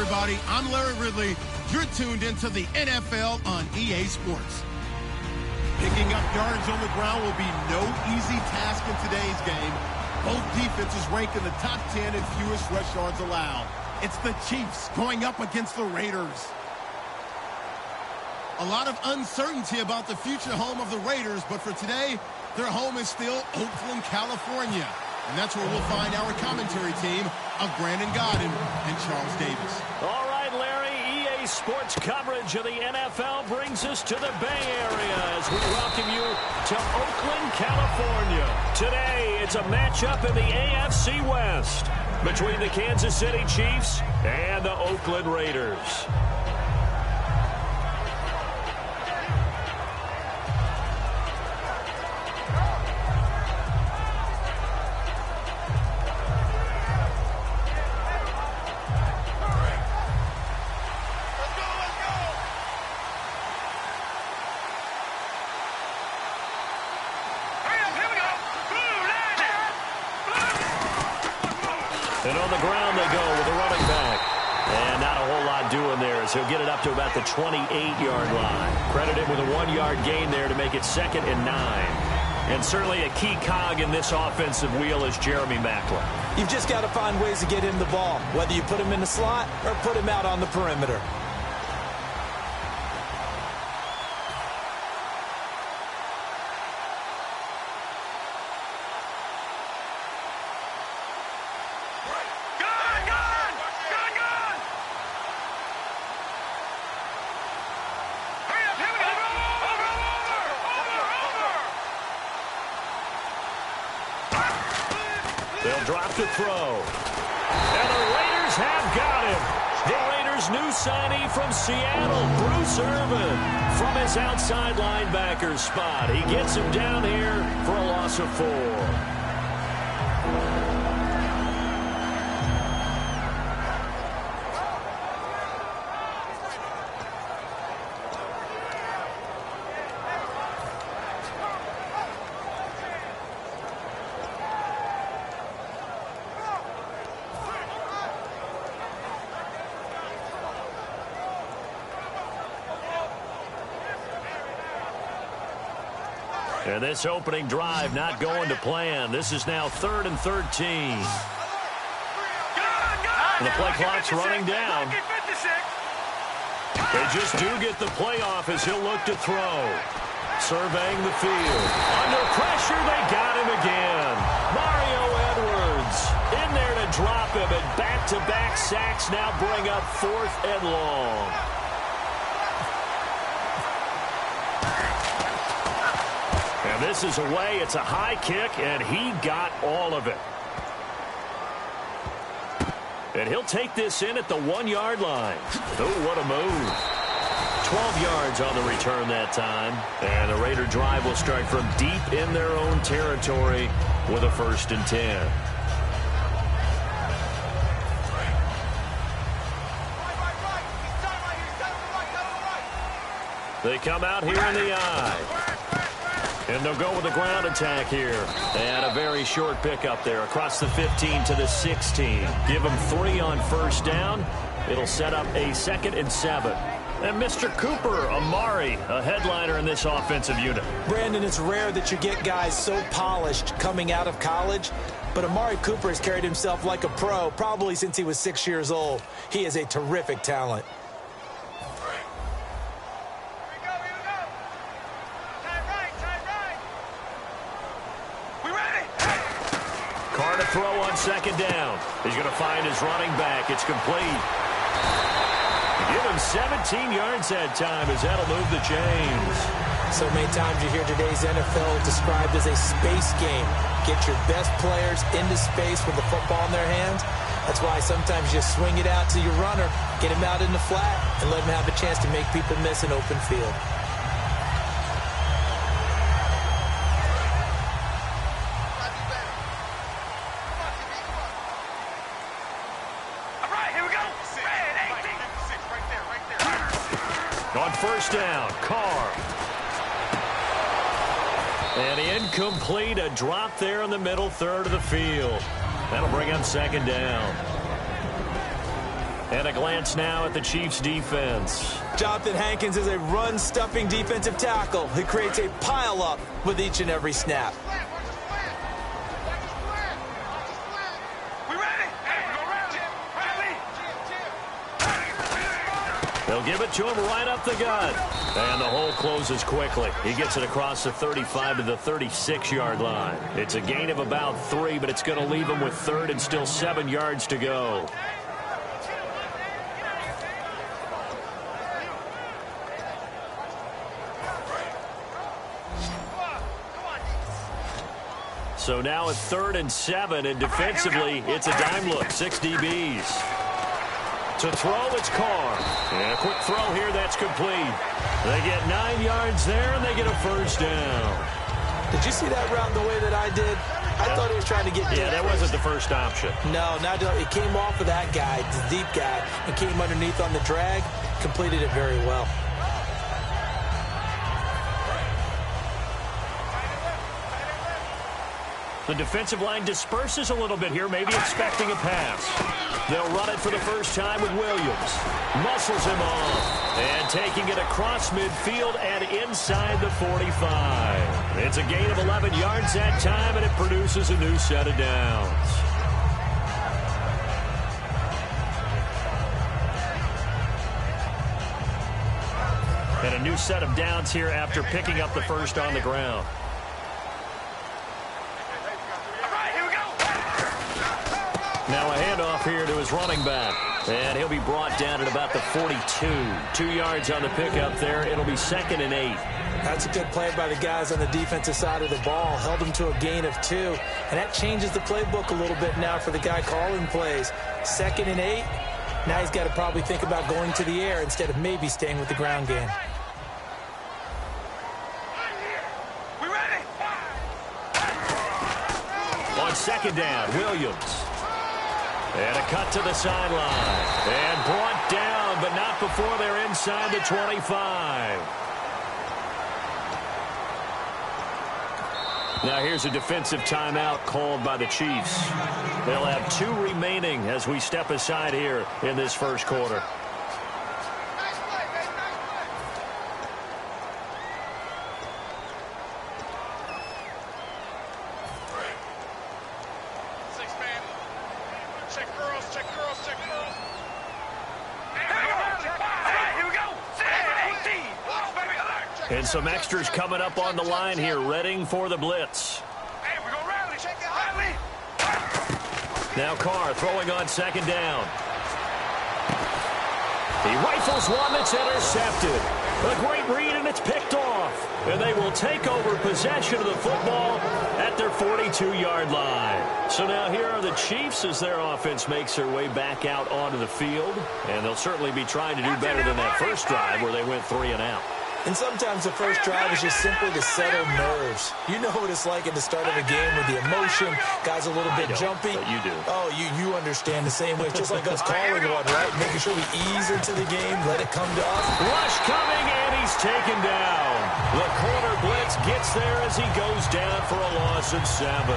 everybody. I'm Larry Ridley. You're tuned into the NFL on EA Sports. Picking up yardage on the ground will be no easy task in today's game. Both defenses rank in the top 10 in fewest rush yards allowed. It's the Chiefs going up against the Raiders. A lot of uncertainty about the future home of the Raiders, but for today, their home is still Oakland, California. And that's where we'll find our commentary team of Brandon Gaudin and Charles Davis. All right, Larry, EA Sports coverage of the NFL brings us to the Bay Area as we welcome you to Oakland, California. Today, it's a matchup in the AFC West between the Kansas City Chiefs and the Oakland Raiders. And on the ground they go with a running back. And not a whole lot doing there as he'll get it up to about the 28-yard line. Credited with a 1-yard gain there to make it 2nd and 9. And certainly a key cog in this offensive wheel is Jeremy Maclin. You've just got to find ways to get him the ball, whether you put him in the slot or put him out on the perimeter. They'll drop to throw. And the Raiders have got him. The Raiders' new signee from Seattle, Bruce Irvin, from his outside linebacker spot. He gets him down here for a loss of 4. And this opening drive not going to plan. This is now 3rd and 13. The play clock's running down. They just do get the playoff as he'll look to throw. Surveying the field. Under pressure, they got him again. Mario Edwards in there to drop him, and back-to-back sacks now bring up 4th and long. And this is away. It's a high kick, and he got all of it. And he'll take this in at the 1-yard line. Oh, what a move. 12 yards on the return that time. And the Raider drive will start from deep in their own territory with a 1st and 10. They come out here in the eye. And they'll go with a ground attack here. And a very short pickup there across the 15 to the 16. Give them 3 on 1st down. It'll set up a 2nd and 7. And Mr. Cooper Amari, a headliner in this offensive unit. Brandon, it's rare that you get guys so polished coming out of college. But Amari Cooper has carried himself like a pro probably since he was 6 years old. He is a terrific talent. Throw on 2nd down. He's going to find his running back. It's complete. Give him 17 yards that time as that'll move the chains. So many times you hear today's NFL described as a space game. Get your best players into space with the football in their hands. That's why sometimes you swing it out to your runner, get him out in the flat, and let him have a chance to make people miss an open field. On 1st down, Carr. And incomplete, a drop there in the middle 3rd of the field. That'll bring up 2nd down. And a glance now at the Chiefs' defense. Jonathan Hankins is a run-stuffing defensive tackle who creates a pile-up with each and every snap. They'll give it to him right up the gut. And the hole closes quickly. He gets it across the 35 to the 36-yard line. It's a gain of about 3, but it's going to leave him with third and still 7 yards to go. So now it's 3rd and 7, and defensively, it's a dime look. 6 DBs. To throw, it's Carr. And a quick throw here, that's complete. They get 9 yards there, and they get a first down. Did you see that route the way that I did? I thought he was trying to get deep. Yeah, that wasn't the first option. No, it came off of that guy, the deep guy, and came underneath on the drag. Completed it very well. The defensive line disperses a little bit here, maybe expecting a pass. They'll run it for the first time with Williams. Muscles him off. And taking it across midfield and inside the 45. It's a gain of 11 yards that time, and it produces a new set of downs. And a new set of downs here after picking up the first on the ground. Now a handoff here to his running back. And he'll be brought down at about the 42. 2 yards on the pickup there. It'll be 2nd and 8. That's a good play by the guys on the defensive side of the ball. Held him to a gain of 2. And that changes the playbook a little bit now for the guy calling plays. 2nd and 8. Now he's got to probably think about going to the air instead of maybe staying with the ground game. On 2nd down, Williams. And a cut to the sideline. And brought down, but not before they're inside the 25. Now here's a defensive timeout called by the Chiefs. They'll have 2 remaining as we step aside here in this first quarter. And some extras coming up on the line here, readying for the blitz. Now Carr throwing on 2nd down. He rifles one that's intercepted. A great read, and it's picked off. And they will take over possession of the football at their 42-yard line. So now here are the Chiefs as their offense makes their way back out onto the field. And they'll certainly be trying to do better than that first drive where they went 3 and out. And sometimes the first drive is just simply to settle nerves. You know what it's like at the start of a game with the emotion. Guys a little bit jumpy. But you do. Oh, you understand the same way. It's just like us calling one, right? Making sure we ease into the game, let it come to us. Rush coming, and he's taken down. The corner blitz gets there as he goes down for a loss of 7.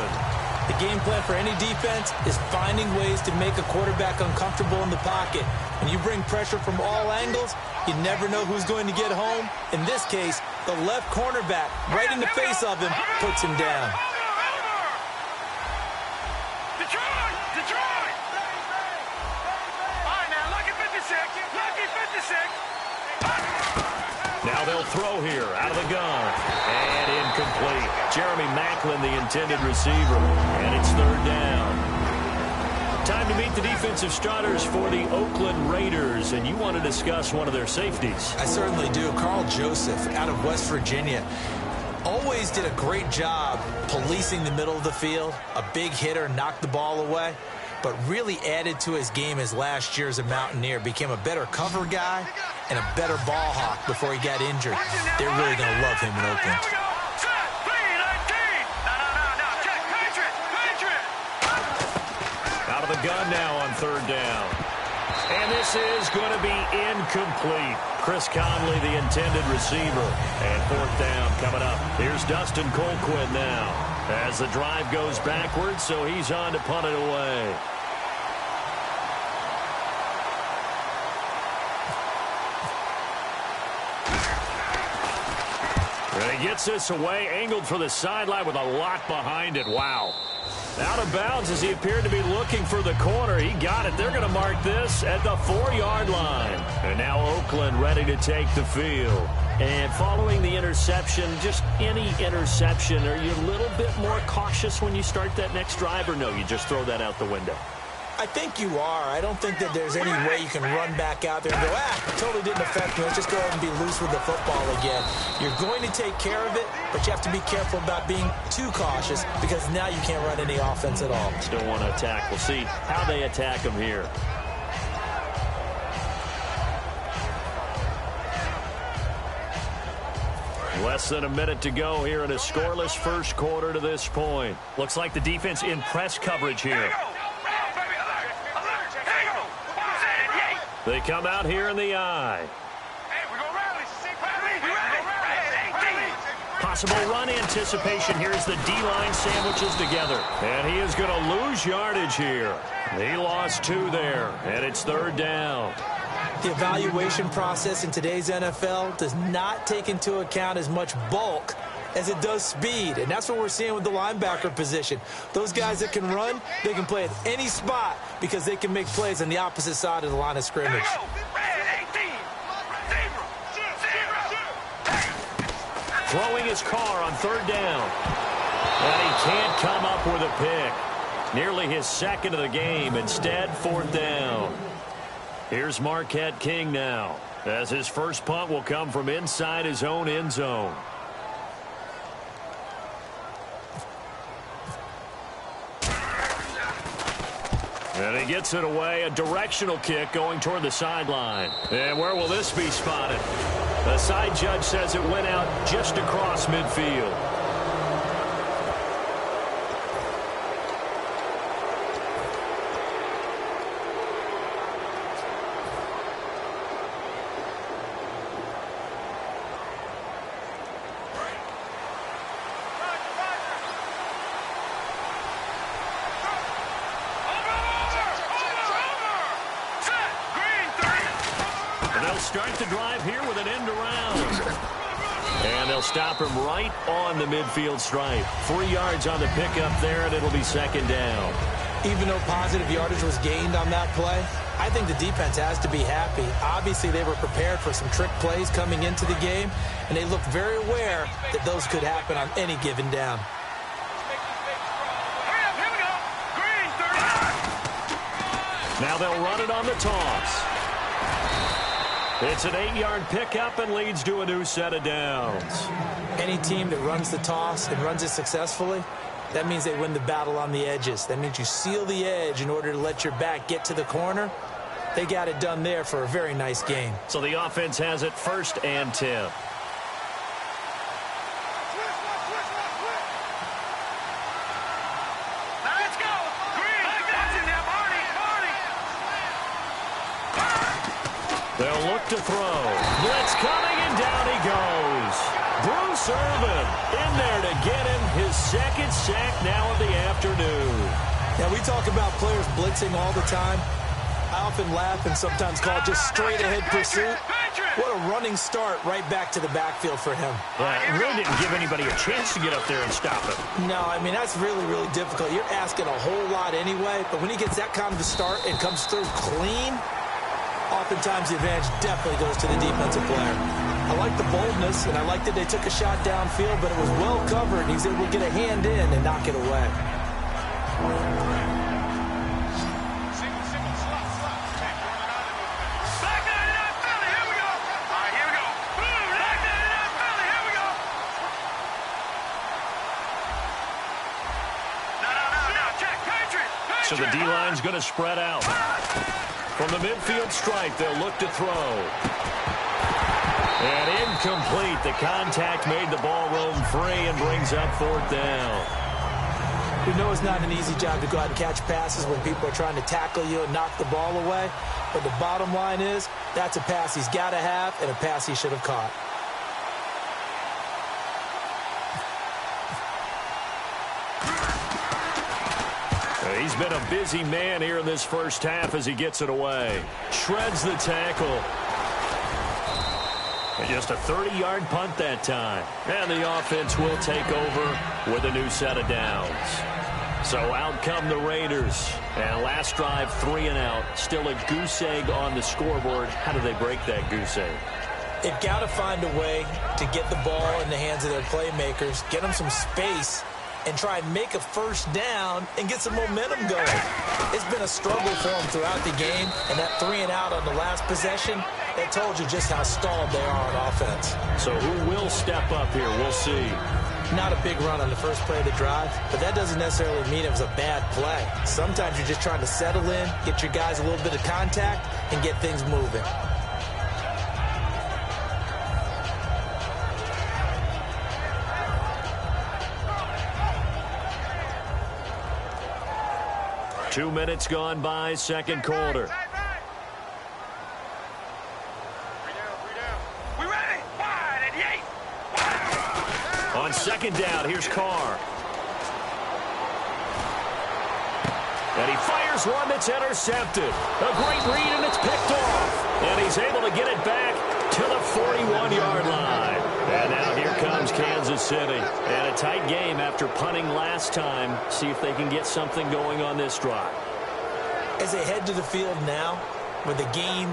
The game plan for any defense is finding ways to make a quarterback uncomfortable in the pocket. When you bring pressure from all angles, you never know who's going to get home. In this case, the left cornerback, right in the face of him, puts him down. Detroit! All right, now, lucky 56. Lucky 56. Now they'll throw here out of the gun. And incomplete. Jeremy Maclin, the intended receiver. And it's 3rd down. Time to meet the defensive starters for the Oakland Raiders, and you want to discuss one of their safeties. I certainly do. Carl Joseph out of West Virginia. Always did a great job policing the middle of the field. A big hitter, knocked the ball away, but really added to his game as last year as a Mountaineer. Became a better cover guy and a better ball hawk before he got injured. They're really going to love him in Oakland. Out of the gun now on 3rd down. And this is going to be incomplete. Chris Conley, the intended receiver. And 4th down coming up. Here's Dustin Colquitt now as the drive goes backwards, so he's on to punt it away. He gets this away, angled for the sideline with a lot behind it. Wow. Out of bounds as he appeared to be looking for the corner. He got it. They're going to mark this at the 4-yard line. And now Oakland ready to take the field. And following the interception, just any interception, are you a little bit more cautious when you start that next drive, or no, you just throw that out the window? I think you are. I don't think that there's any way you can run back out there and go, totally didn't affect me. Let's just go ahead and be loose with the football again. You're going to take care of it, but you have to be careful about being too cautious because now you can't run any offense at all. Still want to attack. We'll see how they attack him here. Less than a minute to go here in a scoreless first quarter to this point. Looks like the defense in press coverage here. They come out here in the eye. Possible run anticipation. Here's the D-line sandwiches together. And he is going to lose yardage here. He lost 2 there, and it's 3rd down. The evaluation process in today's NFL does not take into account as much bulk as it does speed, and that's what we're seeing with the linebacker position. Those guys that can run, they can play at any spot because they can make plays on the opposite side of the line of scrimmage. Throwing his car on 3rd down. And he can't come up with a pick. Nearly his 2nd of the game. Instead, 4th down. Here's Marquette King now, as his first punt will come from inside his own end zone. And he gets it away, a directional kick going toward the sideline. And where will this be spotted? The side judge says it went out just across midfield. Start the drive here with an end around. And they'll stop him right on the midfield stripe. 3 yards on the pickup there, and it'll be 2nd down. Even though positive yardage was gained on that play, I think the defense has to be happy. Obviously, they were prepared for some trick plays coming into the game, and they looked very aware that those could happen on any given down. Now they'll run it on the toss. It's an 8-yard pickup and leads to a new set of downs. Any team that runs the toss and runs it successfully, that means they win the battle on the edges. That means you seal the edge in order to let your back get to the corner. They got it done there for a very nice game. So the offense has it 1st and 10. They'll look to throw. Blitz coming, and down he goes. Bruce Irvin in there to get him his 2nd sack now of the afternoon. Now, we talk about players blitzing all the time. I often laugh and sometimes call it just straight-ahead pursuit. What a running start right back to the backfield for him. It really didn't give anybody a chance to get up there and stop him. No, I mean, that's really, really difficult. You're asking a whole lot anyway, but when he gets that kind of a start and comes through clean, oftentimes the advantage definitely goes to the defensive player. I like the boldness, and I like that they took a shot downfield, but it was well covered. He's able to get a hand in and knock it away. So the D-line's going to spread out. From the midfield stripe, they'll look to throw. And incomplete. The contact made the ball roam free and brings up 4th down. We know it's not an easy job to go out and catch passes when people are trying to tackle you and knock the ball away. But the bottom line is, that's a pass he's got to have and a pass he should have caught. He's been a busy man here in this first half as he gets it away. Shreds the tackle. And Just a 30-yard punt that time. And the offense will take over with a new set of downs. So out come the Raiders. And last drive, 3 and out. Still a goose egg on the scoreboard. How do they break that goose egg? They've got to find a way to get the ball in the hands of their playmakers, get them some space, and try and make a first down and get some momentum going. It's been a struggle for them throughout the game, and that 3 and out on the last possession, that told you just how stalled they are on offense. So who will step up here? We'll see. Not a big run on the first play of the drive, but that doesn't necessarily mean it was a bad play. Sometimes you're just trying to settle in, get your guys a little bit of contact, and get things moving. Two minutes gone by, second quarter. We ready? Wide at Yates. On second down, here's Carr. And he fires one that's intercepted. A great read, and it's picked off. And he's able to get it back to the 41-yard line. And now here comes Kansas City. And a tight game after punting last time. See if they can get something going on this drive. As they head to the field now, with the game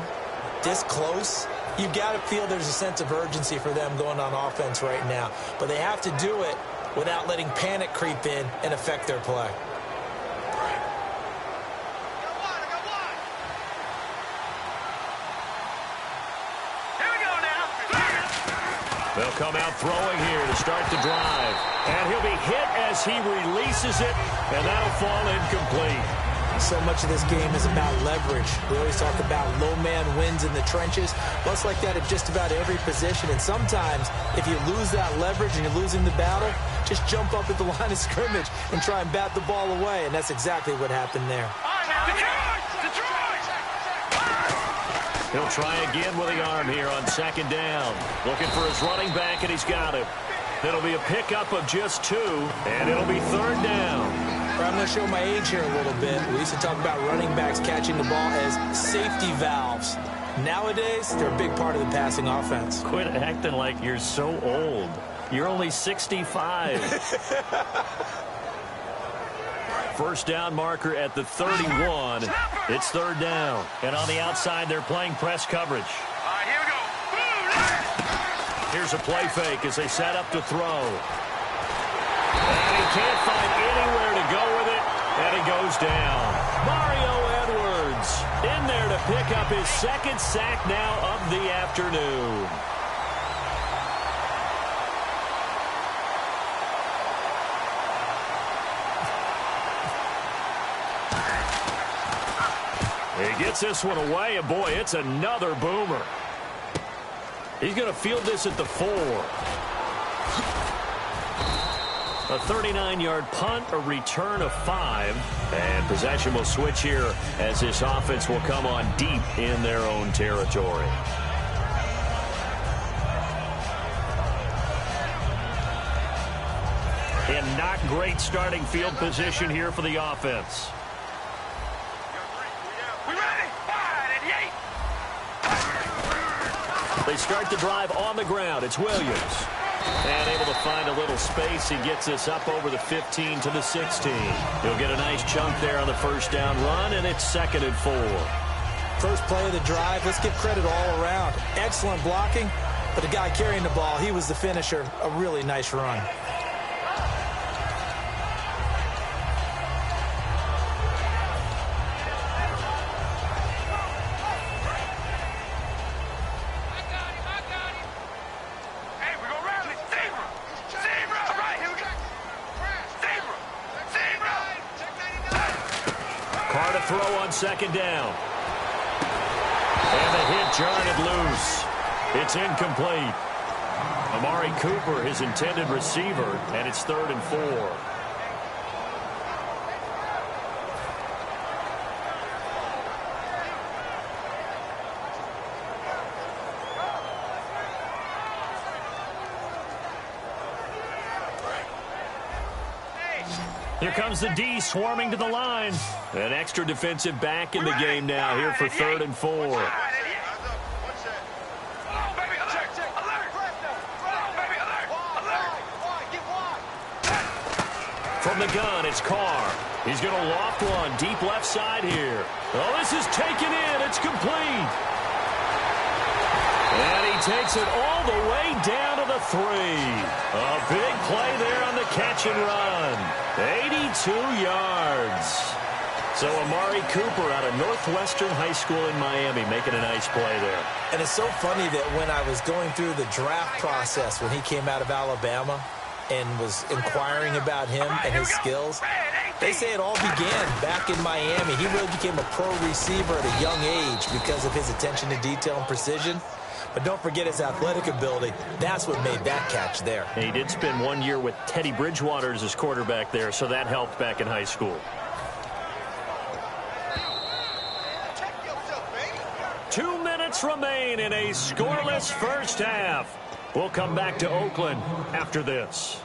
this close, you've got to feel there's a sense of urgency for them going on offense right now. But they have to do it without letting panic creep in and affect their play. They'll come out throwing here to start the drive. And he'll be hit as he releases it, and that'll fall incomplete. So much of this game is about leverage. We always talk about low man wins in the trenches. Well, it's like that at just about every position. And sometimes, if you lose that leverage and you're losing the battle, just jump up at the line of scrimmage and try and bat the ball away. And that's exactly what happened there. He'll try again with the arm here on second down. Looking for his running back, and he's got him. It'll be a pickup of just 2, and it'll be third down. I'm going to show my age here a little bit. We used to talk about running backs catching the ball as safety valves. Nowadays, they're a big part of the passing offense. Quit acting like you're so old. You're only 65. First down marker at the 31. It's third down. And on the outside, they're playing press coverage. All right, here we go. Here's a play fake as they set up to throw. And he can't find anywhere to go with it. And he goes down. Mario Edwards in there to pick up his second sack now of the afternoon. He gets this one away, and boy, it's another boomer. He's going to field this at the 4. A 39-yard punt, a return of 5. And possession will switch here as this offense will come on deep in their own territory. And not great starting field position here for the offense. They start the drive on the ground. It's Williams. And able to find a little space. He gets this up over the 15 to the 16. He'll get a nice chunk there on the first down run, and it's 2nd and 4. First play of the drive, let's give credit all around. Excellent blocking, but the guy carrying the ball, he was the finisher. A really nice run. Throw on second down. And the hit jarred loose. It's incomplete. Amari Cooper, his intended receiver, and it's 3rd and 4. Here comes the D swarming to the line. An extra defensive back in the game now here for 3rd and 4. From the gun, it's Carr. He's going to loft one deep left side here. Oh, this is taken in. It's complete. And he takes it all the way down to the 3. A big play there on the catch and run. 82 yards. So Amari Cooper out of Northwestern High School in Miami making a nice play there. And it's so funny that when I was going through the draft process when he came out of Alabama and was inquiring about him and his skills, they say it all began back in Miami. He really became a pro receiver at a young age because of his attention to detail and precision. But don't forget his athletic ability. That's what made that catch there. And he did spend 1 year with Teddy Bridgewater as his quarterback there, so that helped back in high school. 2 minutes remain in a scoreless first half. We'll come back to Oakland after this.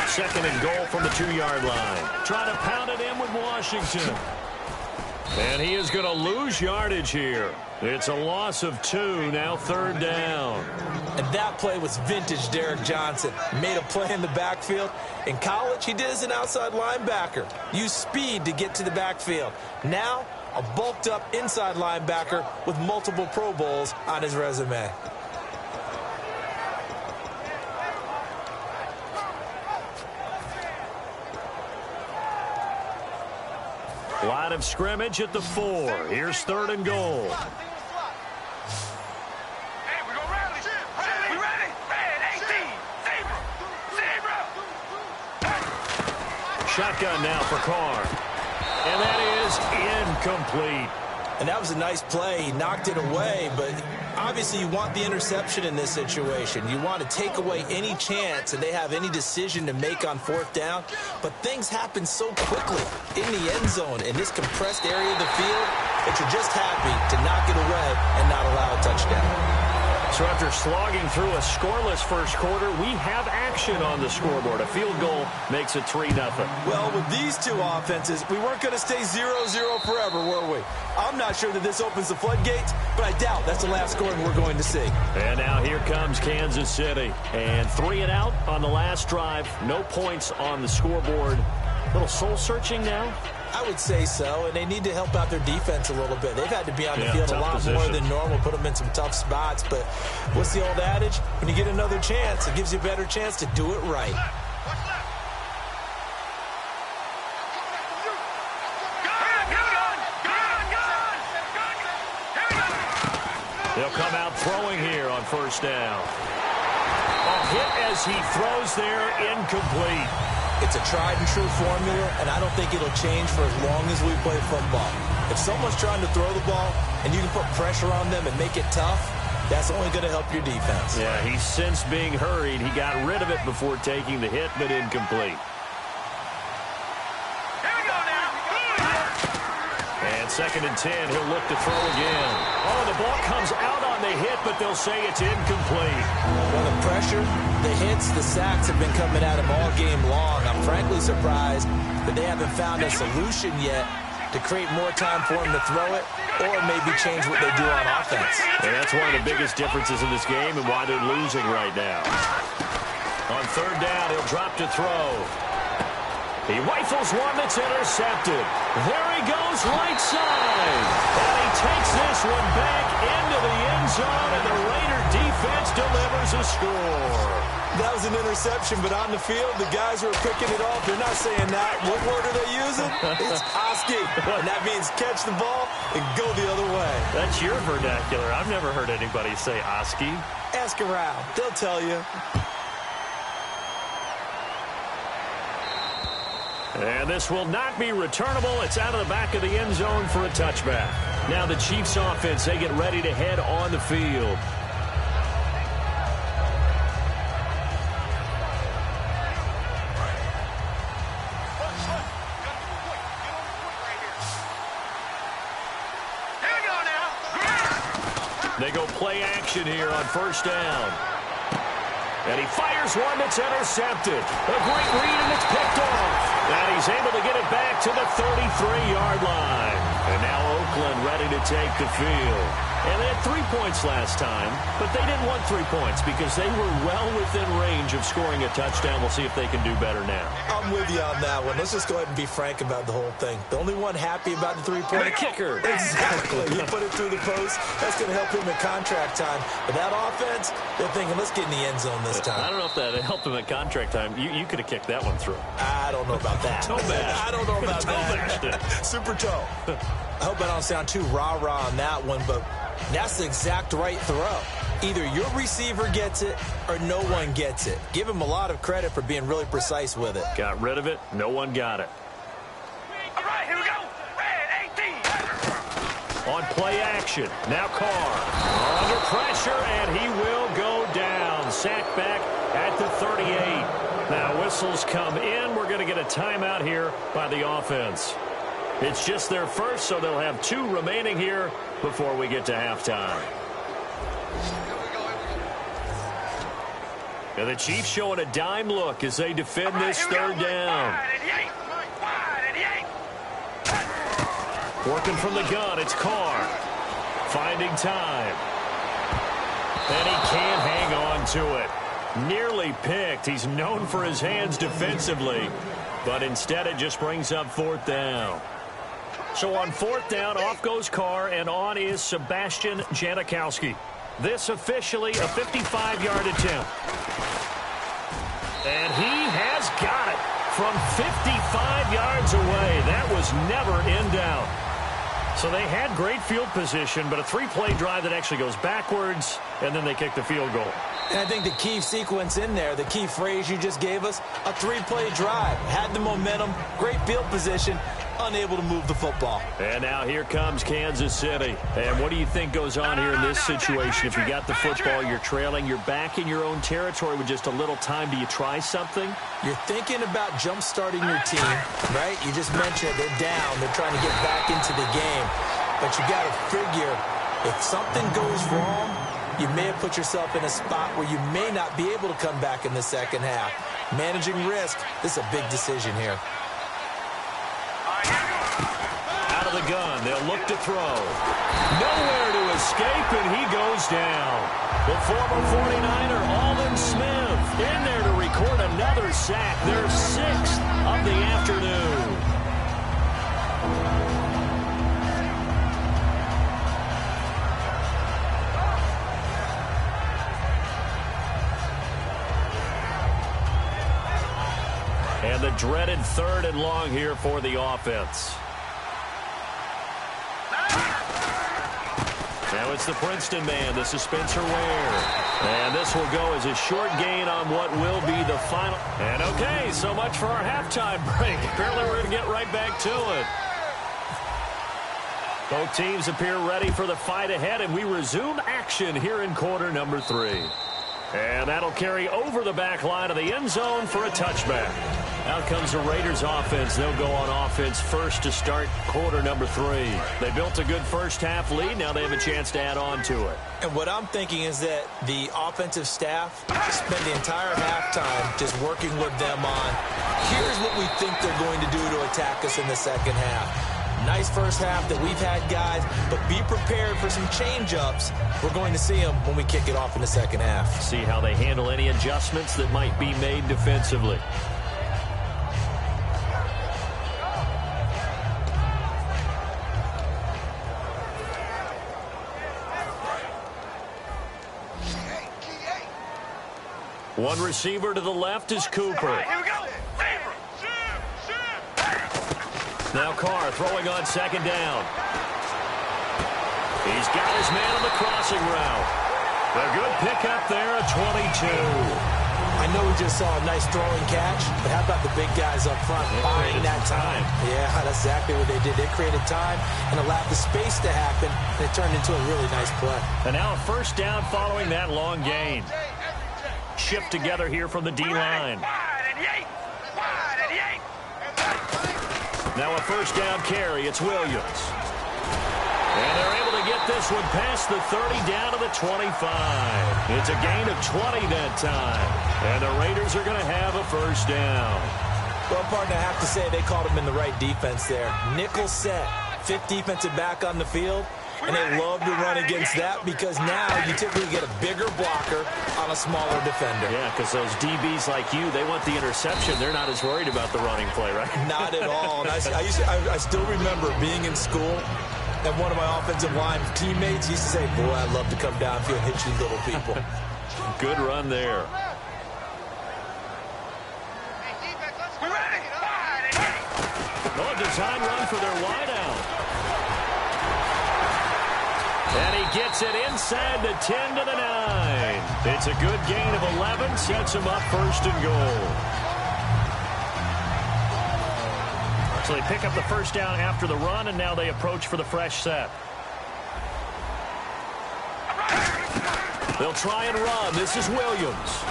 Second and goal from the 2-yard line. Trying to pound it in with Washington. And he is going to lose yardage here. It's a loss of 2, now 3rd down. And that play was vintage Derek Johnson. Made a play in the backfield. In college, he did as an outside linebacker. Used speed to get to the backfield. Now, a bulked-up inside linebacker with multiple Pro Bowls on his resume. Line of scrimmage at the 4. Here's 3rd and goal. Hey, we gonna rally. We ready? Red 18. Zebra. Shotgun now for Carr. And that is incomplete. And that was a nice play. He knocked it away, but obviously you want the interception in this situation. You want to take away any chance that they have any decision to make on 4th down. But things happen so quickly in the end zone in this compressed area of the field that you're just happy to knock it away and not allow a touchdown. So after slogging through a scoreless first quarter, we have action on the scoreboard. A field goal makes it 3-0. Well, with these two offenses, we weren't going to stay 0-0 forever, were we? I'm not sure that this opens the floodgates, but I doubt that's the last scoring we're going to see. And now here comes Kansas City. And 3 and out on the last drive. No points on the scoreboard. A little soul-searching now? I would say so, and they need to help out their defense a little bit. They've had to be on the field a lot more than normal, put them in some tough spots. But what's the old adage? When you get another chance, it gives you a better chance to do it right. They'll come out throwing here on 1st down. A hit as he throws there, incomplete. It's a tried-and-true formula, and I don't think it'll change for as long as we play football. If someone's trying to throw the ball and you can put pressure on them and make it tough, that's only going to help your defense. Yeah, he's since being hurried. He got rid of it before taking the hit, but incomplete. Here we go now. And 2nd and 10, he'll look to throw again. Oh, the ball comes out on the hit, but they'll say it's incomplete. Well, the pressure, the hits, the sacks have been coming at him all game long. I'm frankly surprised that they haven't found a solution yet to create more time for him to throw it or maybe change what they do on offense. And that's one of the biggest differences in this game and why they're losing right now. On 3rd down, he'll drop to throw. He rifles one that's intercepted. There he goes right side. And he takes this one back into the end zone, and the Raider defense delivers a score. That was an interception, but on the field, the guys who are picking it off, they're not saying that. What word are they using? It's Oski. And that means catch the ball and go the other way. That's your vernacular. I've never heard anybody say Oski. Ask around. They'll tell you. And this will not be returnable. It's out of the back of the end zone for a touchback. Now the Chiefs offense, they get ready to head on the field. They go play action here on 1st down. And he fires one that's intercepted. A great read, and it's picked off. And he's able to get it back to the 33-yard line. And now Oakland ready to take the field. And they had 3 points last time, but they didn't want 3 points because they were well within range of scoring a touchdown. We'll see if they can do better now. I'm with you on that one. Let's just go ahead and be frank about the whole thing. The only one happy about the three-point kicker. Exactly. He put it through the post. That's going to help him in contract time. But that offense, they're thinking, let's get in the end zone this time. I don't know if that helped him at contract time. You could have kicked that one through. I don't know about that. I don't know about that. Super toe. I hope I don't sound too rah-rah on that one, but that's the exact right throw. Either your receiver gets it or no one gets it. Give him a lot of credit for being really precise with it. Got rid of it. No one got it. All right, here we go. Red 18. On play action. Now Carr. Under pressure, and he will go down. Sacked back at the 38. Now whistles come in. We're going to get a timeout here by the offense. It's just their first, so they'll have 2 remaining here before we get to halftime. And the Chiefs showing a dime look as they defend this third down. Working from the gun, it's Carr. Finding time. And he can't hang on to it. Nearly picked. He's known for his hands defensively, but instead it just brings up 4th down. So on 4th down, off goes Carr, and on is Sebastian Janikowski. This officially a 55-yard attempt. And he has got it from 55 yards away. That was never in doubt. So they had great field position, but a 3-play drive that actually goes backwards, and then they kick the field goal. And I think the key sequence in there, the key phrase you just gave us, a 3-play drive. Had the momentum, great field position, unable to move the football. And now here comes Kansas City. And what do you think goes on here in this situation? If you got the football, you're trailing, you're back in your own territory with just a little time. Do you try something? You're thinking about jump-starting your team, right? You just mentioned they're down. They're trying to get back into the game. But you got to figure, if something goes wrong, you may have put yourself in a spot where you may not be able to come back in the second half. Managing risk, this is a big decision here. Out of the gun, they'll look to throw. Nowhere to escape, and he goes down. The former 49er, Aldon Smith, in there to record another sack. Their 6th of the afternoon. And the dreaded 3rd and long here for the offense. Now it's the Princeton man. This is Spencer Ware. And this will go as a short gain on what will be the final. And okay, so much for our halftime break. Apparently we're going to get right back to it. Both teams appear ready for the fight ahead, and we resume action here in quarter number 3. And that'll carry over the back line of the end zone for a touchback. Out comes the Raiders offense. They'll go on offense first to start quarter number 3. They built a good first half lead. Now they have a chance to add on to it. And what I'm thinking is that the offensive staff spent the entire halftime just working with them on, here's what we think they're going to do to attack us in the second half. Nice first half that we've had, guys, but be prepared for some change-ups. We're going to see them when we kick it off in the second half. See how they handle any adjustments that might be made defensively. One receiver to the left is Cooper. Here we go. Now Carr throwing on 2nd down. He's got his man on the crossing route. A good pickup there at 22. I know we just saw a nice throwing catch, but how about the big guys up front buying that time? Yeah, that's exactly what they did. They created time and allowed the space to happen, and it turned into a really nice play. And now a 1st down following that long gain. Shift together here from the D-line. Now a 1st down carry. It's Williams. And they're able to get this one past the 30 down to the 25. It's a gain of 20 that time. And the Raiders are going to have a first down. Well, partner, I have to say they called him in the right defense there. Nickel set, fifth defensive back on the field. And they love to run against that because now you typically get a bigger blocker on a smaller defender. Yeah, because those DBs like you, they want the interception. They're not as worried about the running play, right? Not at all. And I still remember being in school, and one of my offensive line teammates used to say, boy, I'd love to come downfield and hit you little people. Good run there. Oh, a design run for their wideout. And he gets it inside the 10 to the 9. It's a good gain of 11. Sets him up first and goal. So they pick up the first down after the run, and now they approach for the fresh set. They'll try and run. This is Williams.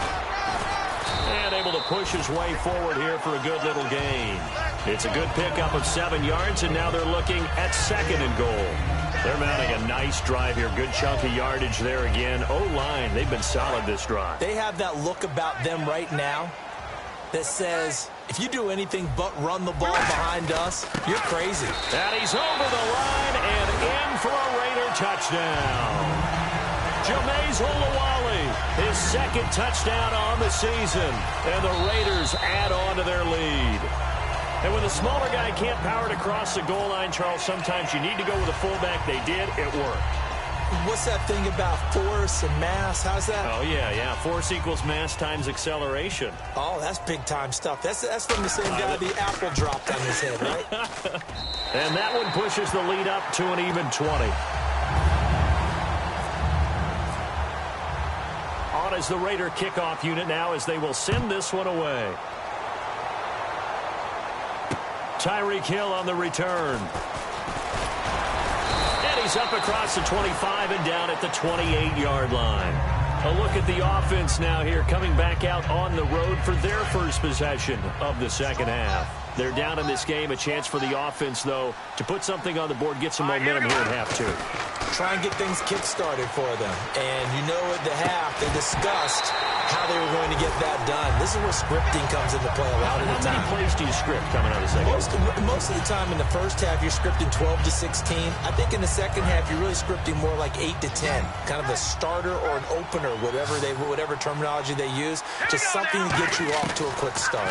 And able to push his way forward here for a good little gain. It's a good pickup of 7 yards, and now they're looking at second and goal. They're mounting a nice drive here. Good chunk of yardage there again. O-line, they've been solid this drive. They have that look about them right now that says, if you do anything but run the ball behind us, you're crazy. And he's over the line and in for a Raider touchdown. Jameis Olawale, his second touchdown on the season. And the Raiders add on to their lead. And when the smaller guy can't power it across the goal line, Charles, sometimes you need to go with a fullback. They did. It worked. What's that thing about force and mass? How's that? Oh, yeah. Force equals mass times acceleration. Oh, that's big-time stuff. That's from the same guy the apple dropped on his head, right? And that one pushes the lead up to an even 20. On is the Raider kickoff unit now as they will send this one away. Tyreek Hill on the return. And he's up across the 25 and down at the 28-yard line. A look at the offense now here, coming back out on the road for their first possession of the second half. They're down in this game. A chance for the offense, though, to put something on the board, get some momentum here at half two. Try and get things kick-started for them. And you know at the half, they discussed how they were going to get that done. This is where scripting comes into play a lot of the time. How many plays do you script coming out of the second half? Most of the time in the first half, you're scripting 12 to 16. I think in the second half, you're really scripting more like 8 to 10. Kind of a starter or an opener, whatever terminology they use. Just something to get you off to a quick start.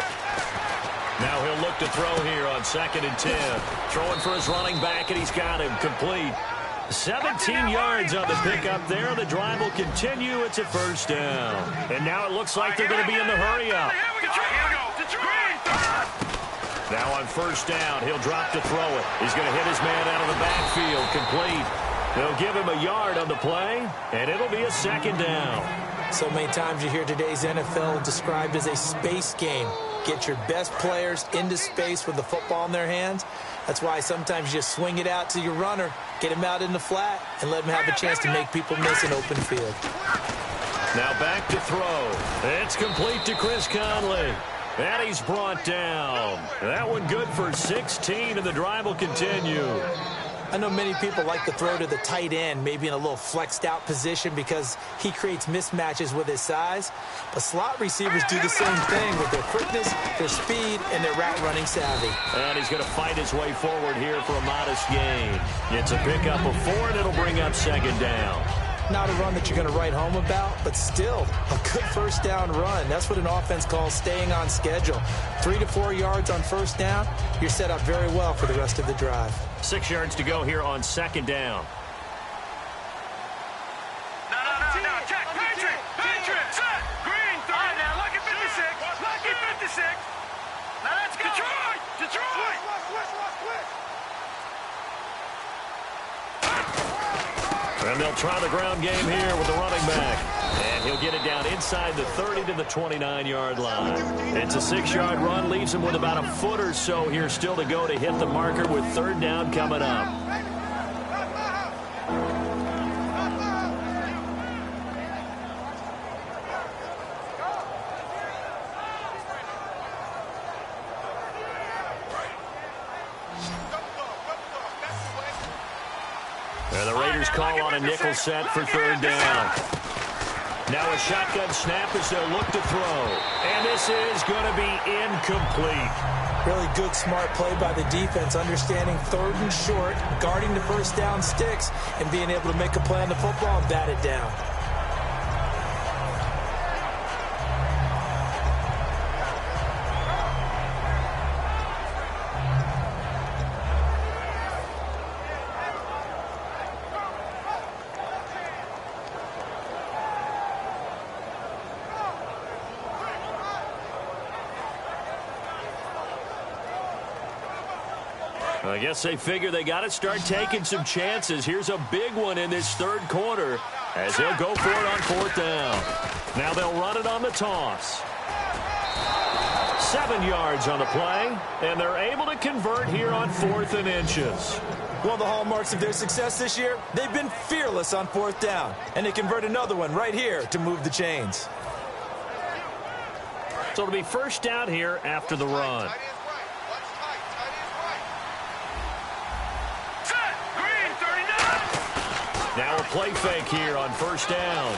Now he'll look to throw here on 2nd and 10. Throwing for his running back, and he's got him complete. 17 yards on the pickup there. The drive will continue. It's a first down. And now it looks like they're going to be in the hurry-up. Now on first down, he'll drop to throw it. He's going to hit his man out of the backfield. Complete. They'll give him a yard on the play, and it'll be a second down. So many times you hear today's NFL described as a space game. Get your best players into space with the football in their hands. That's why sometimes you just swing it out to your runner, get him out in the flat, and let him have a chance to make people miss an open field. Now back to throw. It's complete to Chris Conley. And he's brought down. That one good for 16, and the drive will continue. I know many people like to throw to the tight end, maybe in a little flexed out position because he creates mismatches with his size. But slot receivers do the same thing with their quickness, their speed, and their route running savvy. And he's going to fight his way forward here for a modest gain. It's a pickup of 4, and it'll bring up second down. Not a run that you're going to write home about, but still a good first down run. That's what an offense calls staying on schedule. 3 to 4 yards on first down, you're set up very well for the rest of the drive. 6 yards to go here on second down. No, check, Patriot, set, green, all right, now, lucky 56, now let's go. Detroit. And they'll try the ground game here with the running back. And he'll get it down inside the 30 to the 29-yard line. It's a 6-yard run, leaves him with about a foot or so here still to go to hit the marker with third down coming up. And the Raiders call on a nickel set for third down. Now a shotgun snap as they'll look to throw. And this is going to be incomplete. Really good, smart play by the defense, understanding third and short, guarding the first down sticks, and being able to make a play on the football and bat it down. I guess they figure they got to start taking some chances. Here's a big one in this third quarter as he'll go for it on fourth down. Now they'll run it on the toss. 7 yards on the play, and they're able to convert here on 4th and inches. One of the hallmarks of their success this year, they've been fearless on fourth down, and they convert another one right here to move the chains. So it'll be first down here after the run. Now a play fake here on first down.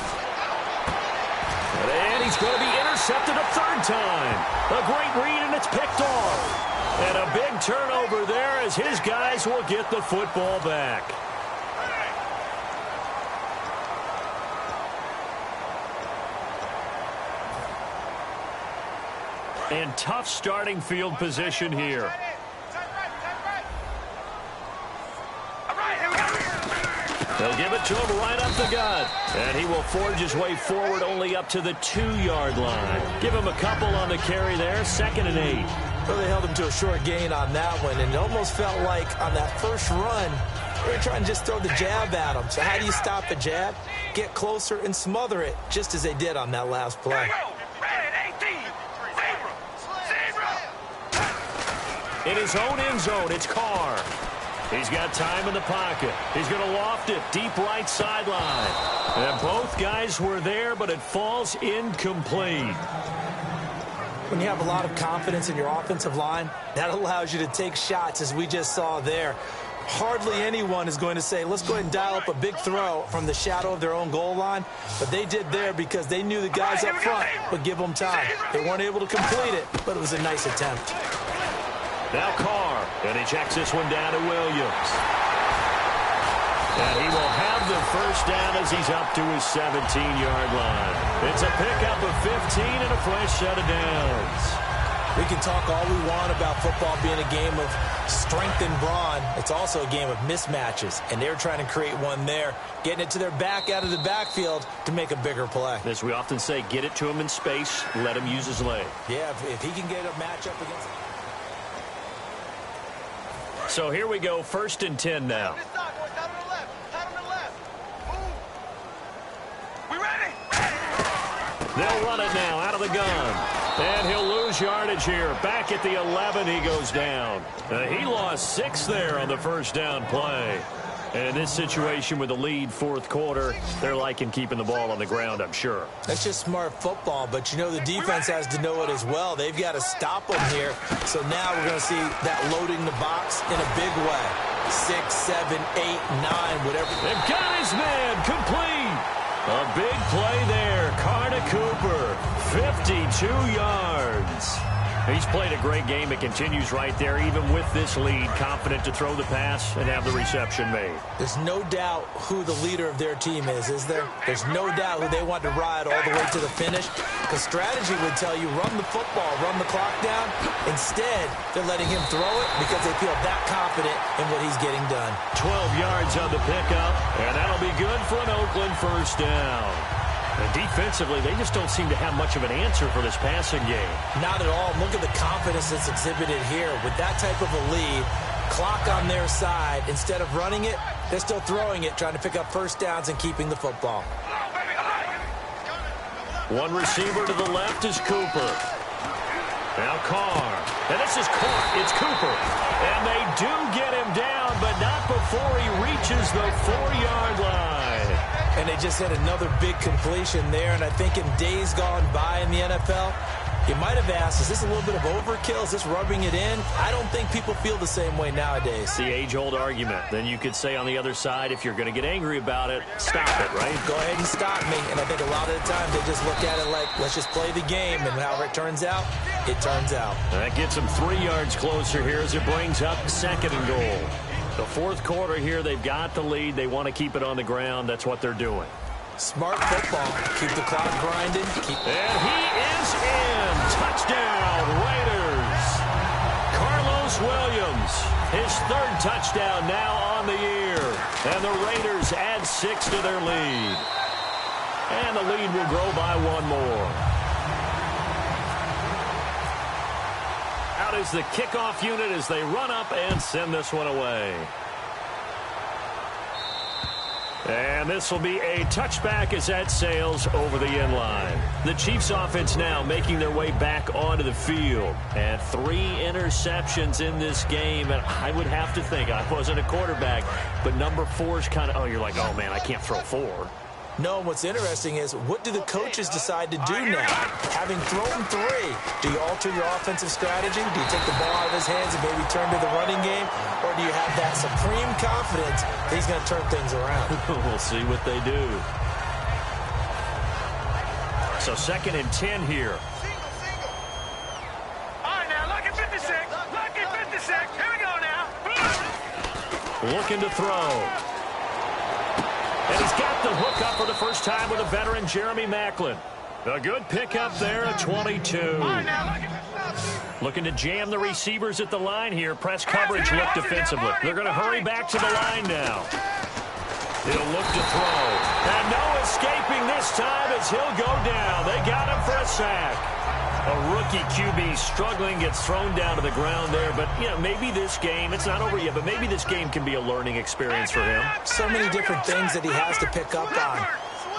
And he's going to be intercepted a third time. A great read, and it's picked off. And a big turnover there as his guys will get the football back. And tough starting field position here. They'll give it to him right up the gut. And he will forge his way forward only up to the 2-yard line. Give him a couple on the carry there. 2nd and 8. Well, they held him to a short gain on that one, and it almost felt like on that first run, they were trying to just throw the jab at him. So how do you stop a jab? Get closer and smother it, just as they did on that last play. In his own end zone, it's Carr. He's got time in the pocket. He's going to loft it deep right sideline. And both guys were there, but it falls incomplete. When you have a lot of confidence in your offensive line, that allows you to take shots, as we just saw there. Hardly anyone is going to say, let's go ahead and dial up a big throw from the shadow of their own goal line. But they did there because they knew the guys up front would give them time. They weren't able to complete it, but it was a nice attempt. Now Carr, and he checks this one down to Williams. And he will have the first down as he's up to his 17-yard line. It's a pickup of 15 and a fresh set of downs. We can talk all we want about football being a game of strength and brawn. It's also a game of mismatches, and they're trying to create one there, getting it to their back out of the backfield to make a bigger play. As we often say, get it to him in space, let him use his leg. Yeah, if he can get a matchup against... So here we go, 1st and 10 now. They'll run it now out of the gun. And he'll lose yardage here. Back at the 11, he goes down. He lost 6 there on the first down play. And in this situation with the lead 4th quarter, they're liking keeping the ball on the ground, I'm sure. That's just smart football, but you know the defense has to know it as well. They've got to stop them here. So now we're going to see that loading the box in a big way. 6, 7, 8, 9, whatever. They've got his man complete. A big play there. Carr to Cooper, 52 yards. He's played a great game. It continues right there, even with this lead, confident to throw the pass and have the reception made. There's no doubt who the leader of their team is there? There's no doubt who they want to ride all the way to the finish. Because strategy would tell you, run the football, run the clock down. Instead, they're letting him throw it because they feel that confident in what he's getting done. 12 yards on the pickup, and that'll be good for an Oakland first down. And defensively, they just don't seem to have much of an answer for this passing game. Not at all. Look at the confidence that's exhibited here. With that type of a lead, clock on their side, instead of running it, they're still throwing it, trying to pick up first downs and keeping the football. One receiver to the left is Cooper. Now Carr. And this is caught. It's Cooper. And they do get him down, but not before he reaches the 4-yard line. And they just had another big completion there. And I think in days gone by in the NFL, You might have asked, is this a little bit of overkill? Is this rubbing it in? I don't think people feel the same way nowadays. The age-old argument. Then you could say on the other side, if you're going to get angry about it, stop it, right? Go ahead and stop me. And I think a lot of the time they just look at it like, let's just play the game. And however it turns out, it turns out. That gets them 3 yards closer here as it brings up 2nd and goal. The fourth quarter here, they've got the lead. They want to keep it on the ground. That's what they're doing. Smart football. Keep the clock grinding. And he is in. Touchdown, Raiders. Carlos Williams, his 3rd touchdown now on the year. And the Raiders add 6 to their lead. And the lead will grow by 1 more. Out is the kickoff unit as they run up and send this one away. And this will be a touchback as that sails over the end line. The Chiefs offense now making their way back onto the field. And 3 interceptions in this game. And I would have to think, I wasn't a quarterback, but number 4 is kind of, oh, you're like, oh, man, I can't throw 4. No, what's interesting is, what do the coaches decide to do now? Having thrown 3, do you alter your offensive strategy? Do you take the ball out of his hands and maybe turn to the running game? Or do you have that supreme confidence that he's going to turn things around? We'll see what they do. So 2nd and 10 here. All right, now, look at 56. Look at 56. Here we go now. Looking to throw. And he's got the hook up for the first time with a veteran, Jeremy Maclin. A good pickup there at 22. Looking to jam the receivers at the line here. Press coverage look defensively. They're going to hurry back to the line now. He'll look to throw. And no escaping this time as he'll go down. They got him for a sack. A rookie QB struggling, gets thrown down to the ground there. But, you know, maybe this game, it's not over yet, but maybe this game can be a learning experience for him. So many different things that he has to pick up on.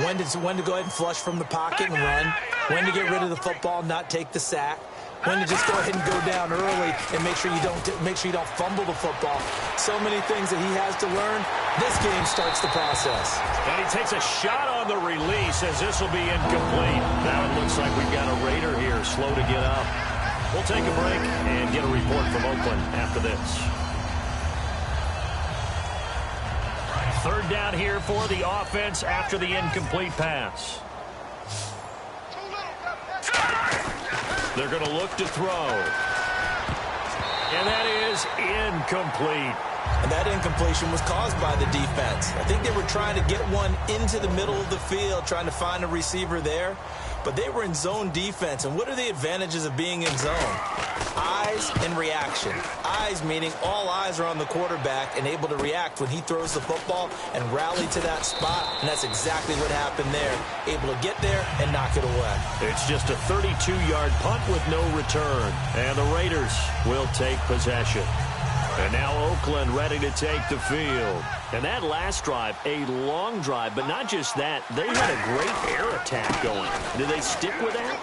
When to go ahead and flush from the pocket and run. When to get rid of the football and not take the sack. When to just go ahead and go down early and make sure you don't fumble the football. So many things that he has to learn. This game starts the process. And he takes a shot on the release as this will be incomplete. Now it looks like we've got a Raider here slow to get up. We'll take a break and get a report from Oakland after this. 3rd down here for the offense after the incomplete pass. They're going to look to throw. And that is incomplete. And that incompletion was caused by the defense. I think they were trying to get one into the middle of the field, trying to find a receiver there. But they were in zone defense. And what are the advantages of being in zone? Eyes and reaction. Eyes meaning all eyes are on the quarterback and able to react when he throws the football and rally to that spot. And that's exactly what happened there. Able to get there and knock it away. It's just a 32-yard punt with no return. And the Raiders will take possession. And now Oakland ready to take the field. And that last drive, a long drive, but not just that. They had a great air attack going. Do they stick with that?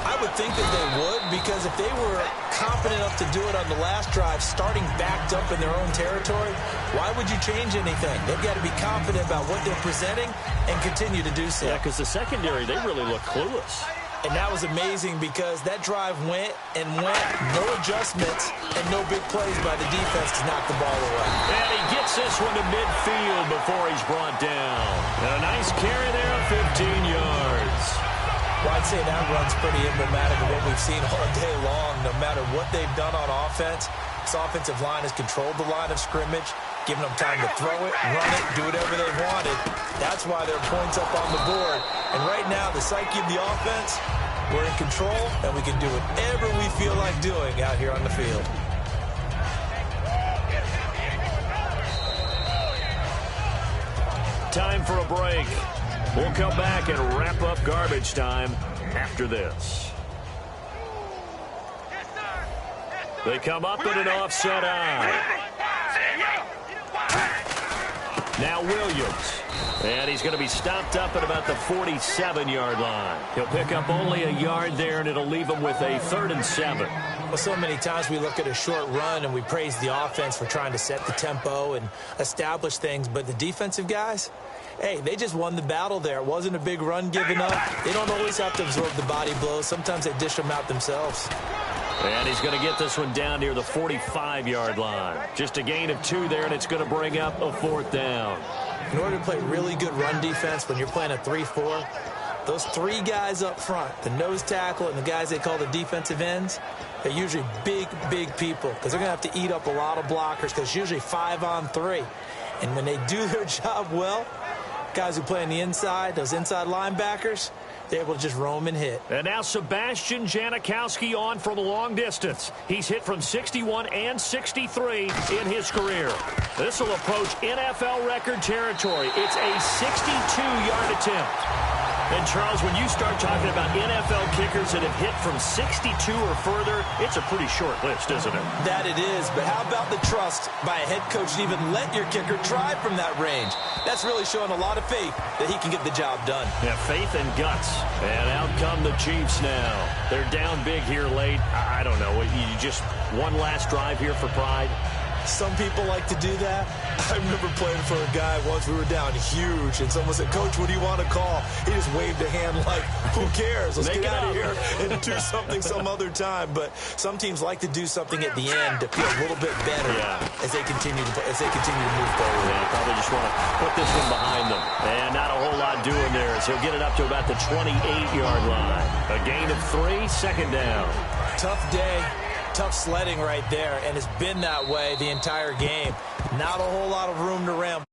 I would think that they would, because if they were confident enough to do it on the last drive, starting backed up in their own territory, why would you change anything? They've got to be confident about what they're presenting and continue to do so. Yeah, because the secondary, they really look clueless. And that was amazing because that drive went and went, no adjustments and no big plays by the defense to knock the ball away. And he gets this one to midfield before he's brought down. And a nice carry there, 15 yards. Well, I'd say that run's pretty emblematic of what we've seen all day long. No matter what they've done on offense, this offensive line has controlled the line of scrimmage, giving them time to throw it, run it, do whatever they wanted. That's why there are points up on the board. And right now, the psyche of the offense, we're in control, and we can do whatever we feel like doing out here on the field. Time for a break. We'll come back and wrap up garbage time after this. They come up in an offset eye. Now Williams. And he's going to be stopped up at about the 47-yard line. He'll pick up only a yard there, and it'll leave him with a 3rd and 7. Well, so many times we look at a short run and we praise the offense for trying to set the tempo and establish things. But the defensive guys, hey, they just won the battle there. It wasn't a big run given up. They don't always have to absorb the body blows. Sometimes they dish them out themselves. And he's going to get this one down near the 45-yard line. Just a gain of 2 there, and it's going to bring up a 4th down. In order to play really good run defense when you're playing a 3-4, those 3 guys up front, the nose tackle and the guys they call the defensive ends, they're usually big, big people because they're going to have to eat up a lot of blockers because it's usually 5-on-3. And when they do their job well, guys who play on the inside, those inside linebackers, they're able to just roam and hit. And now Sebastian Janikowski on from the long distance. He's hit from 61 and 63 in his career. This will approach NFL record territory. It's a 62-yard attempt. And, Charles, when you start talking about NFL kickers that have hit from 62 or further, it's a pretty short list, isn't it? That it is, but how about the trust by a head coach to even let your kicker try from that range? That's really showing a lot of faith that he can get the job done. Yeah, faith and guts. And out come the Chiefs now. They're down big here late. I don't know. You just one last drive here for pride? Some people like to do that. I remember playing for a guy once. We were down huge, and someone said, "Coach, what do you want to call?" He just waved a hand like, "Who cares? Let's get out of here and do something some other time." But some teams like to do something at the end to feel a little bit better as they continue to move forward. Yeah, probably just want to put this one behind them. And not a whole lot doing there as he'll get it up to about the 28-yard line. A gain of 3, 2nd down. Tough day. Tough sledding right there, and it's been that way the entire game. Not a whole lot of room to ramble.